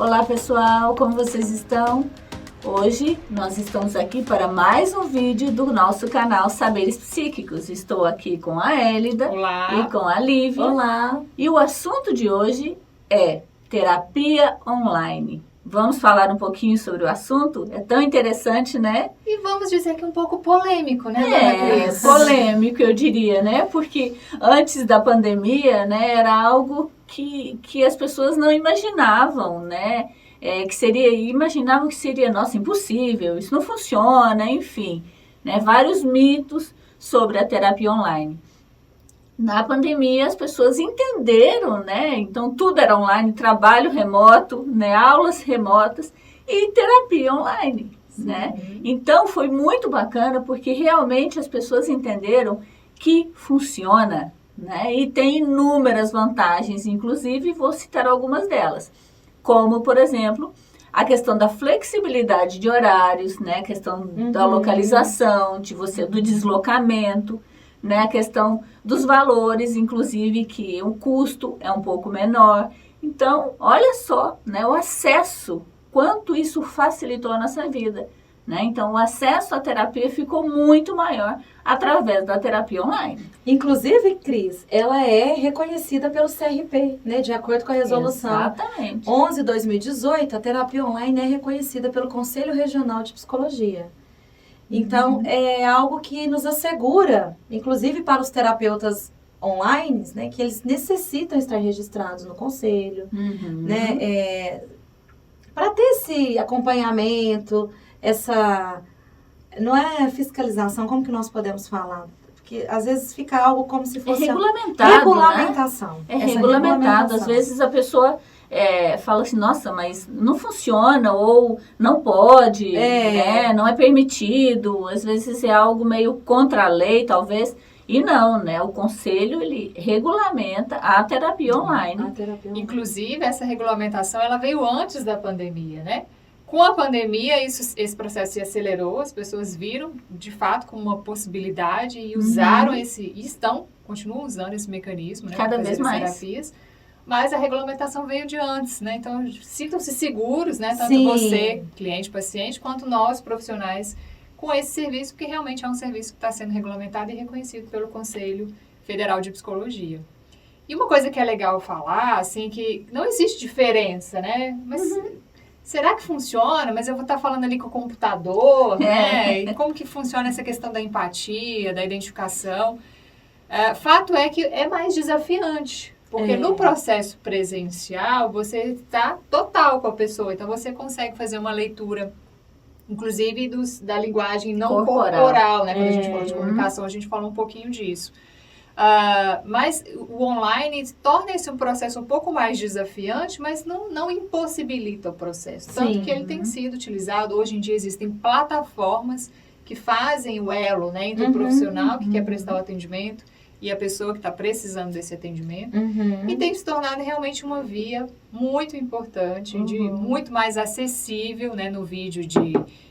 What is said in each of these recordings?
Olá pessoal, como vocês estão? Hoje nós estamos aqui para mais um vídeo do nosso canal Saberes Psíquicos. Estou aqui com a Hélida. Olá. E com a Lívia. Olá! E o assunto de hoje é terapia online. Vamos falar um pouquinho sobre o assunto? É tão interessante, né? E vamos dizer que é um pouco polêmico, né, É, polêmico eu diria, né? Porque antes da pandemia, né, era algo que as pessoas não imaginavam, né? Imaginavam que seria, nossa, impossível, isso não funciona, enfim, né? Vários mitos sobre a terapia online. Na pandemia, as pessoas entenderam, né? Então, tudo era online, trabalho remoto, né? Aulas remotas e terapia online, né? Então, foi muito bacana porque realmente as pessoas entenderam que funciona, né? E tem inúmeras vantagens, inclusive vou citar algumas delas. Como, por exemplo, a questão da flexibilidade de horários, né? A questão da localização, do deslocamento, né? A questão dos valores, inclusive, que o custo é um pouco menor. Então, olha só, né? O acesso, quanto isso facilitou a nossa vida, né? Então, o acesso à terapia ficou muito maior através da terapia online. Inclusive, Cris, ela é reconhecida pelo CRP, né? De acordo com a resolução Exatamente. 11/2018, a terapia online é reconhecida pelo Conselho Regional de Psicologia. Então, é algo que nos assegura, inclusive para os terapeutas online, né? Que eles necessitam estar registrados no conselho, né? Para ter esse acompanhamento, não é fiscalização, como que nós podemos falar? Porque às vezes fica algo como se fosse regulamentação. Né? É regulamentado. Às vezes a pessoa fala assim, nossa, mas não funciona, ou não pode, né? Não é permitido. Às vezes é algo meio contra a lei, talvez. E não, né? O conselho, ele regulamenta a terapia online. Inclusive, essa regulamentação, ela veio antes da pandemia, né? Com a pandemia, esse processo se acelerou, as pessoas viram, de fato, como uma possibilidade e usaram continuam usando esse mecanismo, né? Cada vez mais. Terapias, mas a regulamentação veio de antes, né? Então, sintam-se seguros, né? Tanto Sim. você, cliente, paciente, quanto nós, profissionais, com esse serviço, porque realmente é um serviço que está sendo regulamentado e reconhecido pelo Conselho Federal de Psicologia. E uma coisa que é legal falar, assim, que não existe diferença, né? Mas será que funciona? Mas eu vou estar falando ali com o computador, né? E como que funciona essa questão da empatia, da identificação? Fato é que é mais desafiante, porque no processo presencial você está total com a pessoa, então você consegue fazer uma leitura, inclusive da linguagem não corporal, né? Quando a gente fala de comunicação, a gente fala um pouquinho disso. Mas o online torna esse um processo um pouco mais desafiante, mas não impossibilita o processo. Tanto que ele tem sido utilizado, hoje em dia existem plataformas que fazem o elo, né, entre o profissional que quer prestar o atendimento e a pessoa que está precisando desse atendimento. E tem se tornado realmente uma via muito importante, muito mais acessível, né, no vídeo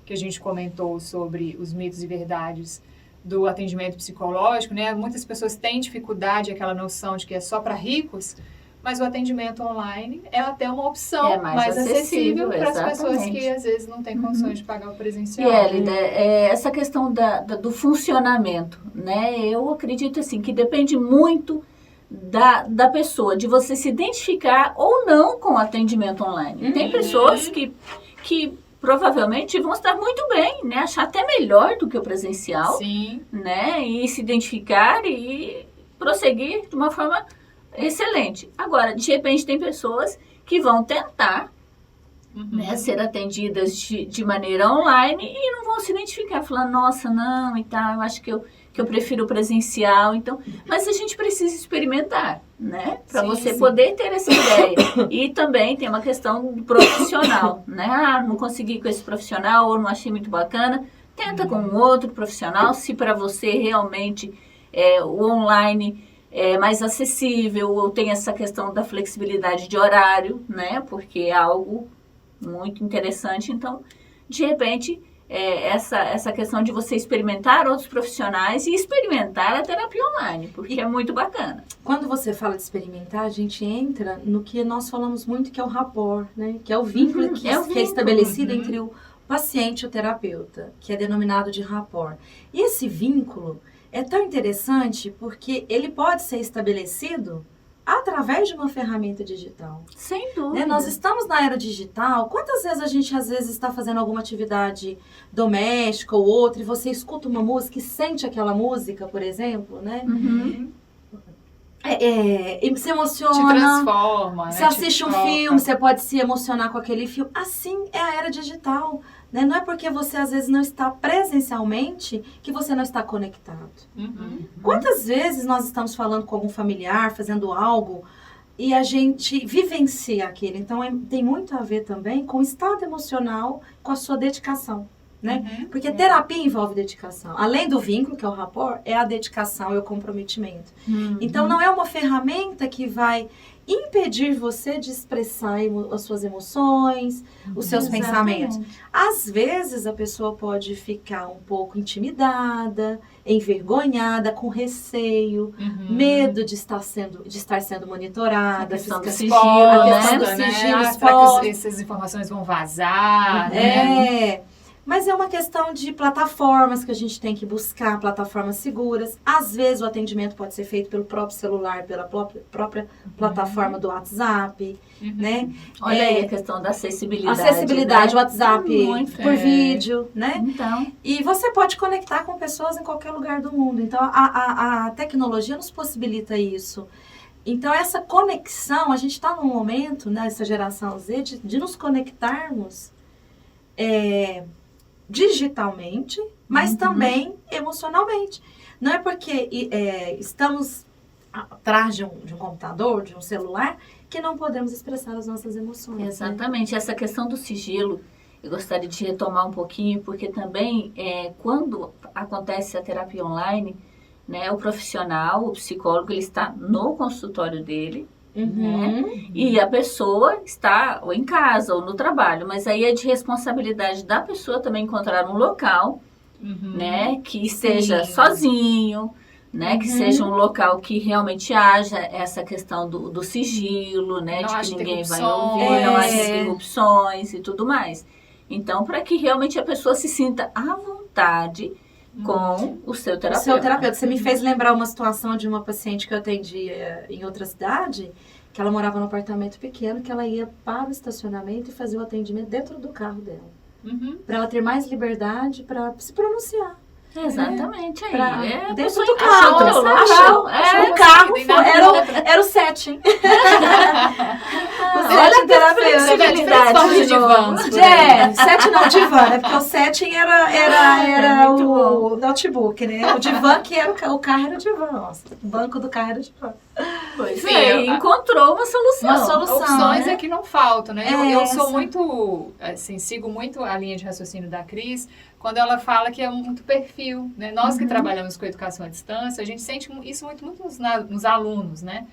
que a gente comentou sobre os mitos e verdades do atendimento psicológico, né? Muitas pessoas têm dificuldade, aquela noção de que é só para ricos, mas o atendimento online é até uma opção mais acessível para as pessoas que às vezes não têm condições de pagar o presencial. E Hélida, essa questão do funcionamento, né? Eu acredito assim que depende muito da pessoa, de você se identificar ou não com o atendimento online. Tem pessoas que provavelmente vão estar muito bem, né? Achar até melhor do que o presencial. Sim. Né? E se identificar e prosseguir de uma forma excelente. Agora, de repente, tem pessoas que vão tentar né, ser atendidas de maneira online e não vão se identificar, falando, nossa, não, e tal, eu acho que eu prefiro o presencial. Então, mas a gente precisa experimentar, né? Para você poder ter essa ideia. E também tem uma questão do profissional, né? Não consegui com esse profissional ou não achei muito bacana. Tenta com um outro profissional, se para você realmente o online é mais acessível ou tem essa questão da flexibilidade de horário, né? Porque é algo muito interessante. Então, de repente, essa questão de você experimentar outros profissionais e experimentar a terapia online, porque é muito bacana. Quando você fala de experimentar, a gente entra no que nós falamos muito, que é o rapport, né? Que é o vínculo que é estabelecido entre o paciente e o terapeuta, que é denominado de rapport. E esse vínculo é tão interessante porque ele pode ser estabelecido através de uma ferramenta digital. Sem dúvida. Né? Nós estamos na era digital. Quantas vezes a gente, às vezes, está fazendo alguma atividade doméstica ou outra e você escuta uma música e sente aquela música, por exemplo, né? E se emociona. Te transforma, né? Você assiste um filme, você pode se emocionar com aquele filme. Assim é a era digital. Né? Não é porque você, às vezes, não está presencialmente que você não está conectado. Quantas vezes nós estamos falando com algum familiar, fazendo algo, e a gente vivencia aquilo? Então, tem muito a ver também com o estado emocional, com a sua dedicação. Né? Porque terapia envolve dedicação. Além do vínculo, que é o rapport, é a dedicação e o comprometimento. Então, não é uma ferramenta que vai impedir você de expressar as suas emoções, os seus pensamentos. Às vezes, a pessoa pode ficar um pouco intimidada, envergonhada, com receio, medo de estar sendo monitorada. A questão do sigilo, né? Essas informações vão vazar, né? Mas é uma questão de plataformas que a gente tem que buscar, plataformas seguras. Às vezes o atendimento pode ser feito pelo próprio celular, pela própria plataforma do WhatsApp, né? Olha aí a questão da acessibilidade. Acessibilidade, né? WhatsApp por vídeo, né? Então. E você pode conectar com pessoas em qualquer lugar do mundo. Então, a tecnologia nos possibilita isso. Então, essa conexão, a gente está num momento, nessa geração Z, de nos conectarmos digitalmente, mas também emocionalmente. Não é porque estamos atrás de um computador, de um celular, que não podemos expressar as nossas emoções. Exatamente. Né? Essa questão do sigilo, eu gostaria de retomar um pouquinho, porque também quando acontece a terapia online, né, o profissional, o psicólogo, ele está no consultório dele, né? E a pessoa está ou em casa ou no trabalho, mas aí é de responsabilidade da pessoa também encontrar um local, né, que esteja sozinho, né, que seja um local que realmente haja essa questão do sigilo, né, não de que ninguém vai ouvir, não haja interrupções e tudo mais. Então, para que realmente a pessoa se sinta à vontade com o seu terapeuta. O seu terapeuta. Você me fez lembrar uma situação de uma paciente que eu atendia em outra cidade, que ela morava num apartamento pequeno, que ela ia para o estacionamento e fazer o atendimento dentro do carro dela. Para ela ter mais liberdade para se pronunciar. Exatamente, dentro do carro. O carro era o setting. Olha a terapeuta. Setting não, divã, né? Porque o setting era o notebook, né? O divã que era o carro era o divã. Nossa, o banco do carro era o divã. Pois encontrou uma solução. Opções é que não faltam, né? Eu sou muito, assim, sigo muito a linha de raciocínio da Cris, quando ela fala que é muito perfil, né? Nós que trabalhamos com educação à distância, a gente sente isso muito nos alunos, né?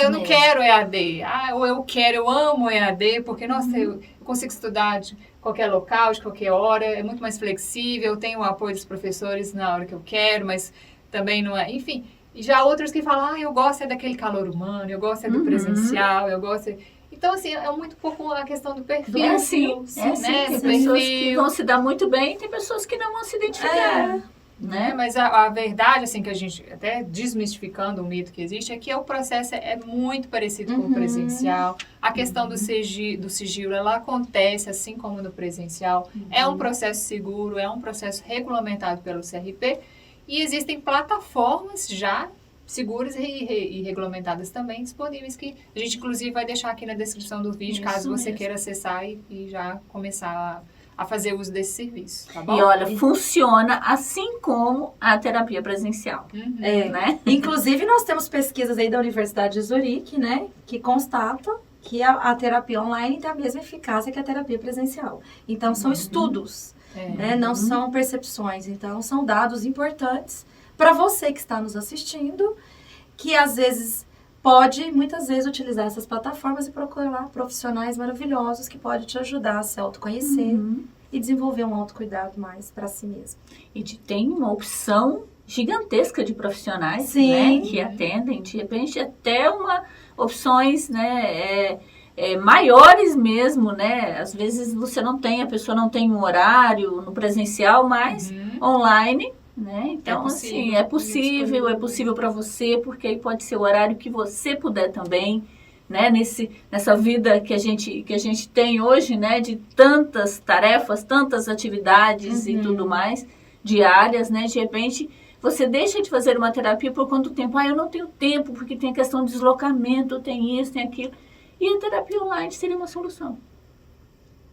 Eu não quero EAD. Ou eu amo EAD, porque, nossa, eu consigo estudar de qualquer local, de qualquer hora, é muito mais flexível, eu tenho o apoio dos professores na hora que eu quero, mas também não é... Enfim, e já outros que falam, eu gosto daquele calor humano, eu gosto do presencial, eu gosto... Então, assim, é muito pouco a questão do perfil. É assim. Tem pessoas que vão se dar muito bem e tem pessoas que não vão se identificar. Né? Mas a verdade, assim, que a gente, até desmistificando o mito que existe, é que o processo é muito parecido com o presencial. A questão do sigilo, ela acontece assim como no presencial. É um processo seguro, é um processo regulamentado pelo CRP. E existem plataformas já seguras e regulamentadas também disponíveis, que a gente inclusive vai deixar aqui na descrição do vídeo, caso você queira acessar e já começar a fazer uso desse serviço, tá bom? E olha, funciona assim como a terapia presencial, né? Inclusive, nós temos pesquisas aí da Universidade de Zurique, né, que constatam que a terapia online tem a mesma eficácia que a terapia presencial. Então, são estudos, né, não são percepções. Então, são dados importantes para você que está nos assistindo, que às vezes pode, muitas vezes, utilizar essas plataformas e procurar profissionais maravilhosos que podem te ajudar a se autoconhecer, e desenvolver um autocuidado mais para si mesmo. E tem uma opção gigantesca de profissionais, Sim. né, que atendem, de repente até opções, né, maiores mesmo, né, às vezes a pessoa não tem um horário no presencial, mas online, né, então assim, é possível para você, porque aí pode ser o horário que você puder também, né, nessa vida que a gente tem hoje, né, de tantas tarefas, tantas atividades e tudo mais, diárias, né, de repente você deixa de fazer uma terapia por quanto tempo? Eu não tenho tempo, porque tem a questão de deslocamento, tem isso, tem aquilo. E a terapia online seria uma solução.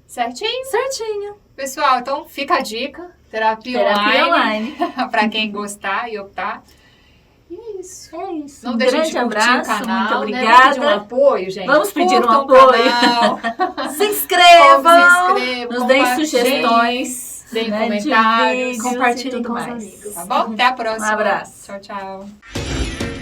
Certinho? Certinho. Pessoal, então fica a dica. Terapia online. Para quem gostar e optar. E é isso. É isso. Não deixem de curtir abraço, o canal, muito né? obrigada. Vamos pedir um apoio, gente. Vamos pedir Curtam um apoio. O canal. Se inscrevam. Nos deem sugestões. Deem né, comentários. de vídeos Compartilhem e tudo com os mais. amigos. Tá bom? Até a próxima. Um abraço. Tchau, tchau.